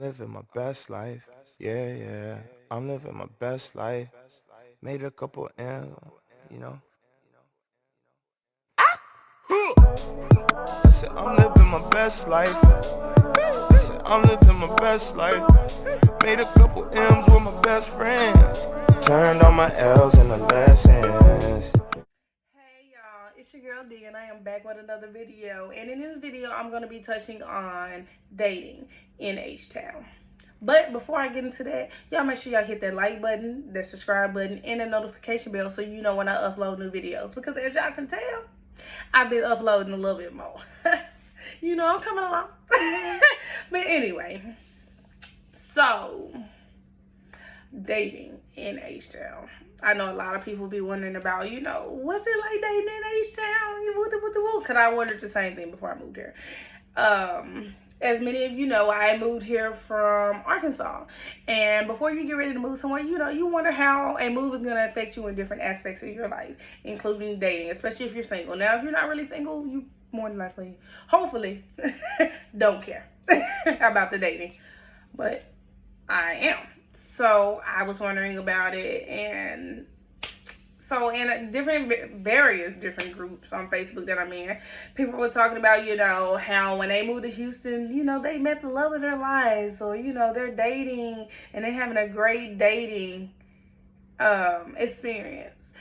Living my best life. Yeah, yeah. I'm living my best life. Made a couple M, you know. I said, I'm living my best life. I said, I'm living my best life. Made a couple M's with my best friends. Turned all my L's into lessons. Hey y'all, it's your girl D and I am back with another video. And in this video, I'm going to be touching on dating in H-Town. But before I get into that, y'all make sure y'all hit that like button, that subscribe button, and the notification bell so you know when I upload new videos. Because as y'all can tell, I've been uploading a little bit more. You know I'm coming along. But anyway, so dating in H-Town. I know a lot of people be wondering about, what's it like dating in H-Town? Because I wondered the same thing before I moved here. As many of you know, I moved here from Arkansas. And before you get ready to move somewhere, you wonder how a move is going to affect you in different aspects of your life, including dating, especially if you're single. Now, if you're not really single, you more than likely, hopefully, don't care about the dating. But I am. So I was wondering about it, and so in various different groups on Facebook that I'm in, people were talking about, how when they moved to Houston, they met the love of their lives, or, they're dating and they're having a great dating experience.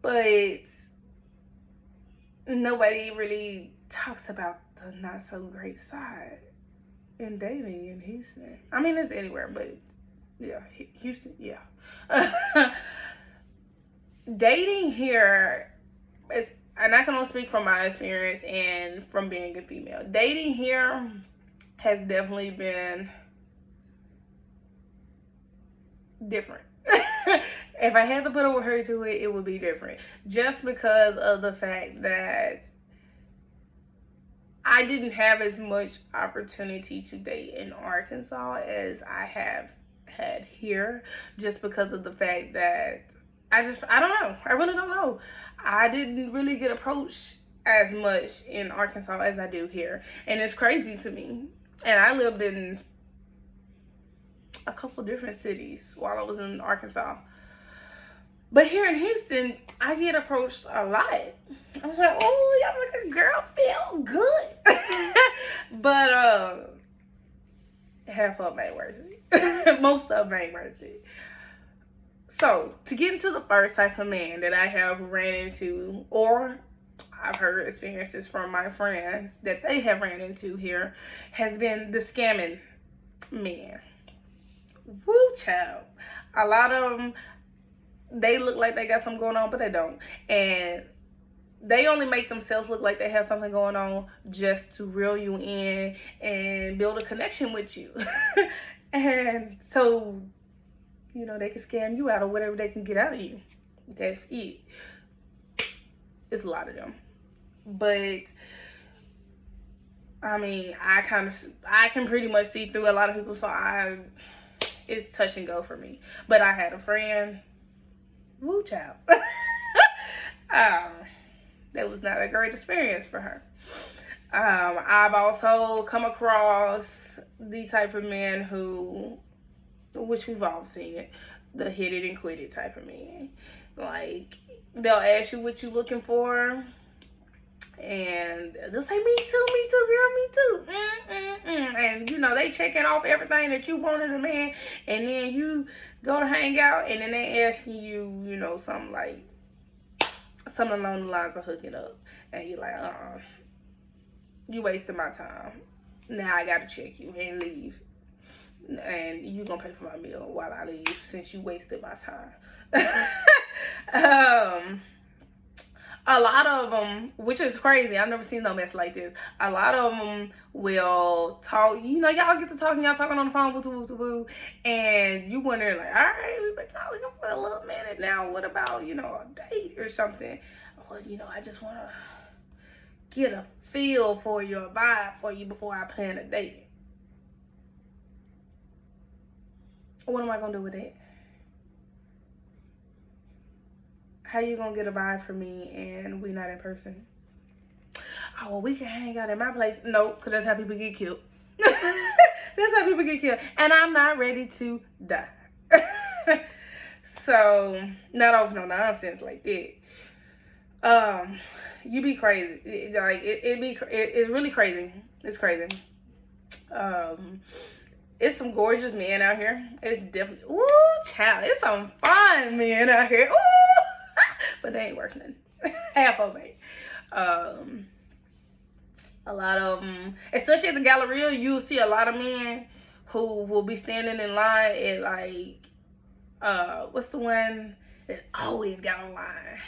But nobody really talks about the not so great side in dating in Houston. I mean, it's anywhere, but yeah, Houston, yeah. Dating here is, and I can only speak from my experience and from being a female. Dating here has definitely been different. If I had to put a word to it, it would be different. Just because of the fact that I didn't have as much opportunity to date in Arkansas as I have had here, just because of the fact that I don't know. I really don't know. I didn't really get approached as much in Arkansas as I do here. And it's crazy to me. And I lived in a couple different cities while I was in Arkansas. But here in Houston, I get approached a lot. I'm like, oh, y'all make a girl feel good. But half of them ain't worth it. Most of them ain't worth it. So, to get into the first type of man that I have ran into, or I've heard experiences from my friends that they have ran into here, has been the scamming man. Woo, child. A lot of them, they look like they got something going on, but they don't. And they only make themselves look like they have something going on just to reel you in and build a connection with you. And so, they can scam you out of whatever they can get out of you. That's it. It's a lot of them. But I mean, I can pretty much see through a lot of people, so it's touch and go for me. But I had a friend, woo child. That was not a great experience for her. I've also come across the type of men which we've all seen it, the hit it and quit it type of man. Like, they'll ask you what you looking for, and they'll say, me too, girl, me too. And, they checking off everything that you want in a man, and then you go to hang out, and then they asking you, something along the lines of hooking up. And you're like, you wasted my time. Now I gotta check you and leave. And you gonna pay for my meal while I leave since you wasted my time. A lot of them, which is crazy, I've never seen no mess like this. A lot of them will talk, y'all get to talking, y'all talking on the phone, boo, and you wonder, like, all right, we've been talking for a little minute now. What about, a date or something? Well, I just want to get a feel for your vibe for you before I plan a date. What am I going to do with that? How you gonna get a vibe from me and we not in person? Oh, well, we can hang out at my place. No, because that's how people get killed. That's how people get killed. And I'm not ready to die. So, not off no nonsense like that. You be crazy. It's really crazy. It's crazy. It's some gorgeous men out here. It's definitely, ooh, child. It's some fine men out here. Ooh, but they ain't worth nothing. Half of it. A lot of them, especially at the Galleria, you'll see a lot of men who will be standing in line at like, what's the one that always got a line?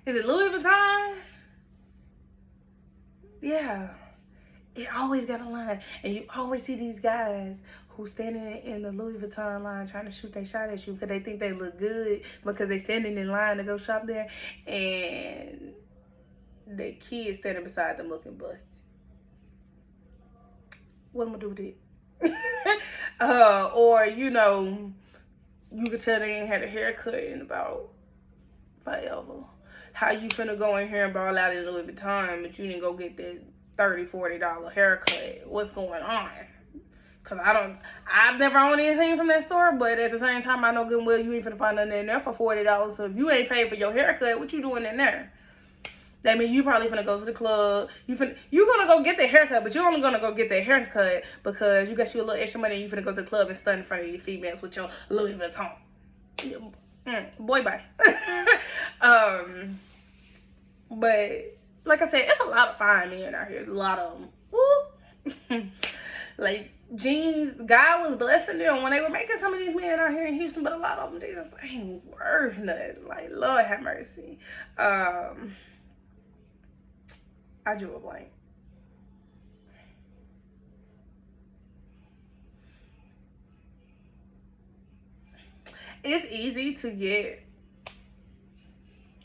Is it Louis Vuitton? Yeah. It always got a line. And you always see these guys who standing in the Louis Vuitton line trying to shoot their shot at you because they think they look good because they standing in line to go shop there. And their kids standing beside them looking busted. What am I gonna do with it? Or, you know, you could tell they ain't had a haircut in about forever. How you finna go in here and ball out in Louis Vuitton, but you didn't go get that $30, $40 haircut? What's going on? Cause I've never owned anything from that store, but at the same time, I know good and well you ain't finna find nothing in there for $40. So if you ain't paid for your haircut, what you doing in there? That means you probably finna go to the club. You gonna go get the haircut, but you only gonna go get the haircut because you got you a little extra money and you finna go to the club and stand in front of these females with your Louis Vuitton. Boy, bye. But like I said, it's a lot of fine men out here. There's a lot of them. Woo. Like jeans, God was blessing them when they were making some of these men out here in Houston, but a lot of them, they just ain't worth nothing. Like, Lord have mercy. I drew a blank. It's easy to get.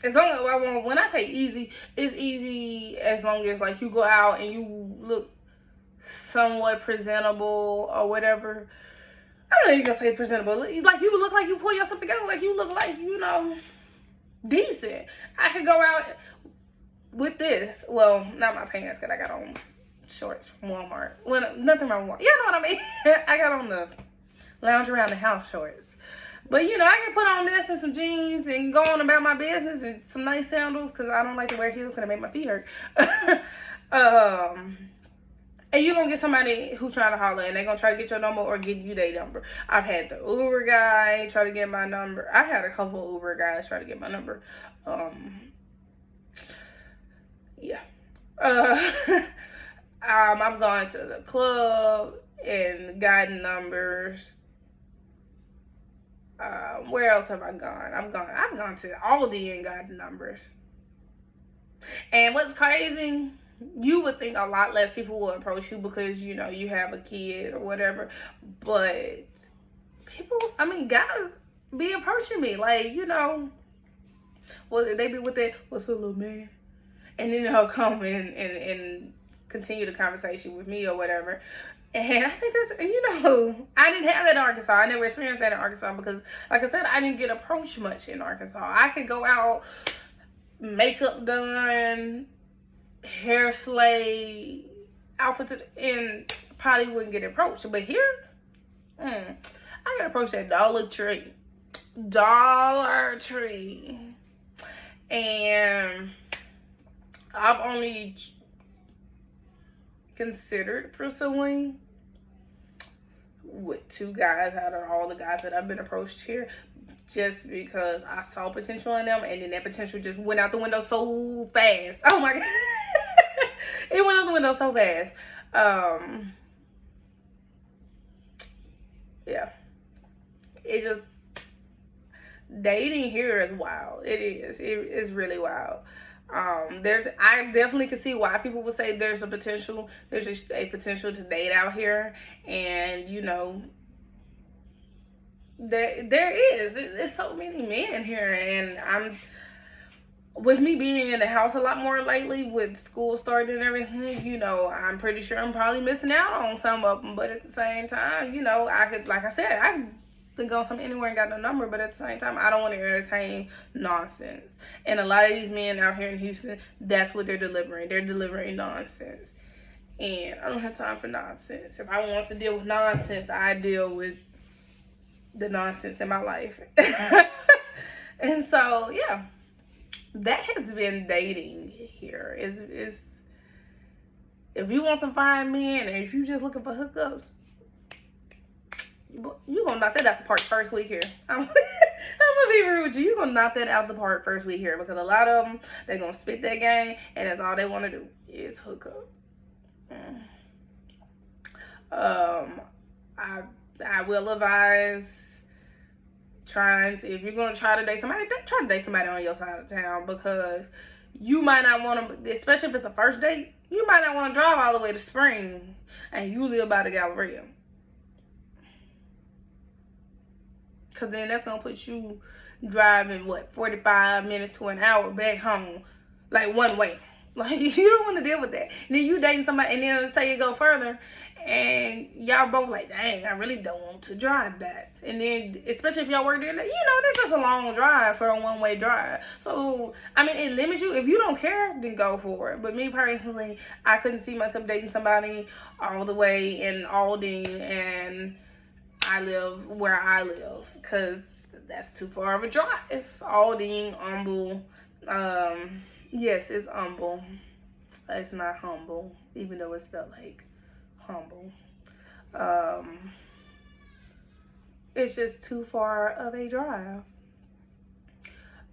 As long as, when I say easy, it's easy as long as like you go out and you look somewhat presentable or whatever. I don't know if you're gonna say presentable. Like you look like you pull yourself together. Like you look like, you know, decent. I could go out with this. Well, not my pants, because I got on shorts from Walmart. Well, nothing wrong with Walmart. You know what I mean? I got on the lounge around the house shorts. But, you know, I can put on this and some jeans and go on about my business and some nice sandals because I don't like to wear heels because it make my feet hurt. And you're going to get somebody who's trying to holler and they're going to try to get your number or give you their number. I've had the Uber guy try to get my number. I've had a couple of Uber guys try to get my number. Yeah. I've gone to the club and gotten numbers. Where else have I gone? I've gone to Aldi and gotten numbers. And what's crazy, you would think a lot less people will approach you because, you know, you have a kid or whatever. But people, I mean, guys be approaching me. Like, you know, well, they be with that, what's up, little man? And then they'll come and continue the conversation with me or whatever. And I think that's, you know, I didn't have that in Arkansas. I never experienced that in Arkansas because, like I said, I didn't get approached much in Arkansas. I could go out, makeup done, hair slayed, outfit, and probably wouldn't get approached. But here, I got approached at Dollar Tree. Dollar Tree. And I've only considered pursuing with 2 guys out of all the guys that I've been approached here, just because I saw potential in them, and then that potential just went out the window so fast. Oh my God. It went out the window so fast. Yeah. It just, dating here is wild. It is. It is really wild. I definitely can see why people would say there's a potential to date out here, and you know, there is. It's so many men here, and with me being in the house a lot more lately with school starting and everything, you know, I'm pretty sure I'm probably missing out on some of them, but at the same time, you know, I could, like I said, I could go some anywhere and got no number, but at the same time, I don't want to entertain nonsense. And a lot of these men out here in Houston, that's what they're delivering. They're delivering nonsense. And I don't have time for nonsense. If I want to deal with nonsense, I deal with the nonsense in my life. And so, yeah, that has been dating here. Is if you want some fine men, and if you just looking for hookups, you gonna knock that out the park first week here. I'm gonna be real with you. You gonna knock that out the park first week here, because a lot of them, they're gonna spit that game, and that's all they want to do is hook up. I will advise if you're gonna try to date somebody, don't try to date somebody on your side of town, because you might not want to, especially if it's a first date, you might not want to drive all the way to Spring and you live by the Galleria. Because then that's going to put you driving, 45 minutes to an hour back home, like one way. Like, you don't want to deal with that. And then you dating somebody, and then say you go further, and y'all both like, dang, I really don't want to drive that. And then, especially if y'all work there, that's just a long drive for a one-way drive. So, I mean, it limits you. If you don't care, then go for it. But me personally, I couldn't see myself dating somebody all the way in Aldine, and I live where I live, because that's too far of a drive. Aldine, Humble, yes, it's humble. It's not humble, even though it's spelled like humble. It's just too far of a drive.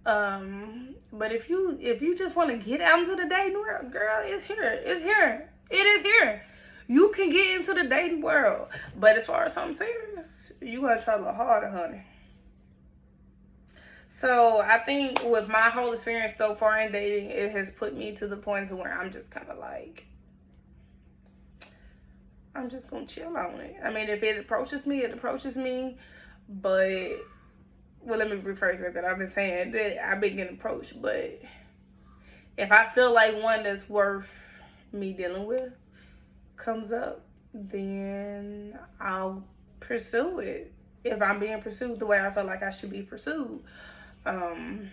But if you just want to get out into the dating world, girl, it's here. It's here. It is here. You can get into the dating world. But as far as something serious, you gotta try a little harder, honey. So I think with my whole experience so far in dating, it has put me to the point to where I'm just kind of like, I'm just gonna chill on it. I mean, if it approaches me, it approaches me. But, well, let me rephrase that. But I've been saying that I've been getting approached. But if I feel like one that's worth me dealing with comes up, then I'll pursue it. If I'm being pursued the way I feel like I should be pursued. I'm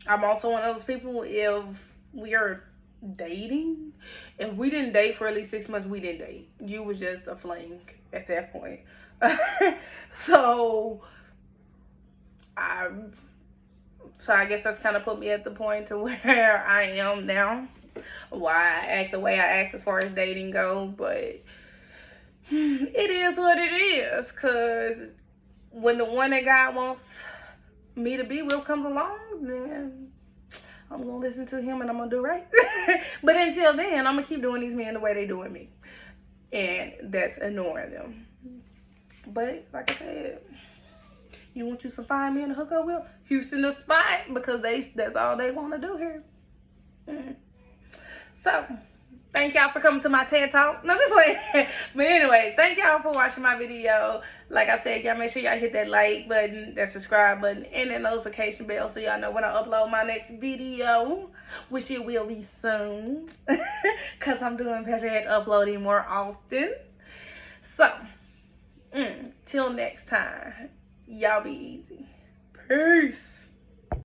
also one of those people, if we are dating, if we didn't date for at least 6 months, we didn't date. You was just a fling at that point. So I guess that's kind of put me at the point to where I am now. Why I act the way I act as far as dating go, but it is what it is, because when the one that God wants me to be with comes along, then I'm gonna listen to him and I'm gonna do right. But until then, I'm gonna keep doing these men the way they doing me, and that's ignoring them. But like I said, you want you some fine men to hook up with, Houston the spot, because that's all they want to do here. So, thank y'all for coming to my TED Talk. No, just playing. But anyway, thank y'all for watching my video. Like I said, y'all make sure y'all hit that like button, that subscribe button, and that notification bell so y'all know when I upload my next video, which it will be soon, because I'm doing better at uploading more often. So, till next time, y'all be easy. Peace.